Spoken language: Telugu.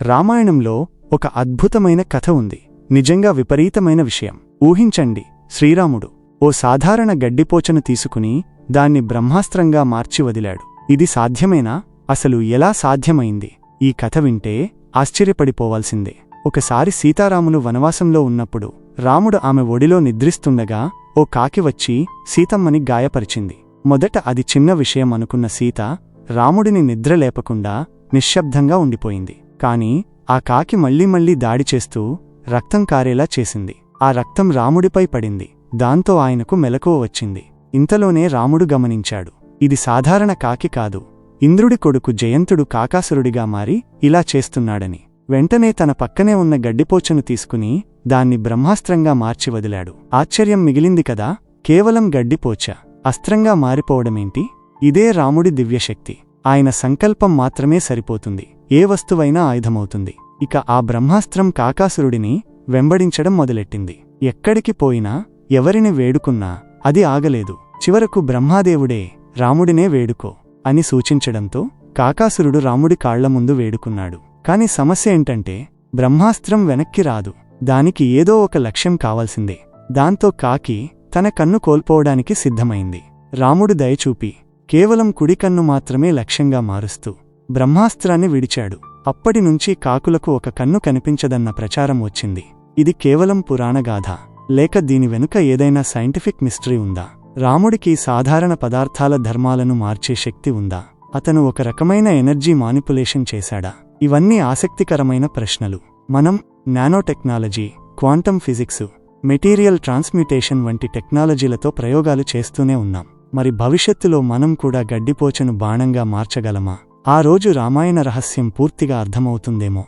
రామాయణంలో ఒక అద్భుతమైన కథ ఉంది. నిజంగా విపరీతమైన విషయం. ఊహించండి, శ్రీరాముడు ఓ సాధారణ గడ్డిపోచను తీసుకుని దాన్ని బ్రహ్మాస్త్రంగా మార్చి వదిలాడు. ఇది సాధ్యమేనా? అసలు ఎలా సాధ్యమైంది? ఈ కథ వింటే ఆశ్చర్యపడిపోవాల్సిందే. ఒకసారి సీతారాములు వనవాసంలో ఉన్నప్పుడు రాముడు ఆమె ఒడిలో నిద్రిస్తుండగా ఓ కాకి వచ్చి సీతమ్మని గాయపరిచింది. మొదట అది చిన్న విషయం అనుకున్న సీత రాముడిని నిద్రలేపకుండా నిశ్శబ్దంగా ఉండిపోయింది. కాని ఆ కాకి మళ్లీ దాడి చేస్తూ రక్తం కారేలా చేసింది. ఆ రక్తం రాముడిపై పడింది. దాంతో ఆయనకు మెలకువ వచ్చింది. ఇంతలోనే రాముడు గమనించాడు, ఇది సాధారణ కాకి కాదు, ఇంద్రుడి కొడుకు జయంతుడు కాకాసురుడిగా మారి ఇలా చేస్తున్నాడని. వెంటనే తన పక్కనే ఉన్న గడ్డిపోచను తీసుకుని దాన్ని బ్రహ్మాస్త్రంగా మార్చి వదిలాడు. ఆశ్చర్యం మిగిలింది కదా. కేవలం గడ్డిపోచ అస్త్రంగా మారిపోవడమేంటి? ఇదే రాముడి దివ్యశక్తి. ఆయన సంకల్పం మాత్రమే సరిపోతుంది, ఏ వస్తువైనా ఆయుధమవుతుంది. ఇక ఆ బ్రహ్మాస్త్రం కాకాసురుడిని వెంబడించడం మొదలెట్టింది. ఎక్కడికి పోయినా, ఎవరిని వేడుకున్నా అది ఆగలేదు. చివరకు బ్రహ్మాదేవుడే రాముడినే వేడుకో అని సూచించడంతో కాకాసురుడు రాముడి కాళ్ల ముందు వేడుకున్నాడు. కాని సమస్య ఏంటంటే బ్రహ్మాస్త్రం వెనక్కి రాదు. దానికి ఏదో ఒక లక్ష్యం కావాల్సిందే. దాంతో కాకి తన కన్ను కోల్పోవడానికి సిద్ధమైంది. రాముడు దయచూపి కేవలం కుడి కన్ను మాత్రమే లక్ష్యంగా మారుస్తూ బ్రహ్మాస్త్రాన్ని విడిచాడు. అప్పటినుంచి కాకులకు ఒక కన్ను కనిపించదన్న ప్రచారం వచ్చింది. ఇది కేవలం పురాణగాథ, లేక దీని వెనుక ఏదైనా సైంటిఫిక్ మిస్టరీ ఉందా? రాముడికి సాధారణ పదార్థాల ధర్మాలను మార్చే శక్తి ఉందా? అతను ఒక రకమైన ఎనర్జీ మానిపులేషన్ చేశాడా? ఇవన్నీ ఆసక్తికరమైన ప్రశ్నలు. మనం nanotechnology, quantum physics, material transmutation వంటి టెక్నాలజీలతో ప్రయోగాలు చేస్తూనే ఉన్నాం. మరి భవిష్యత్తులో మనం కూడా గడ్డిపోచను బాణంగా మార్చగలమా? ఆ రోజు రామాయణ రహస్యం పూర్తిగా అర్థమవుతుందేమో.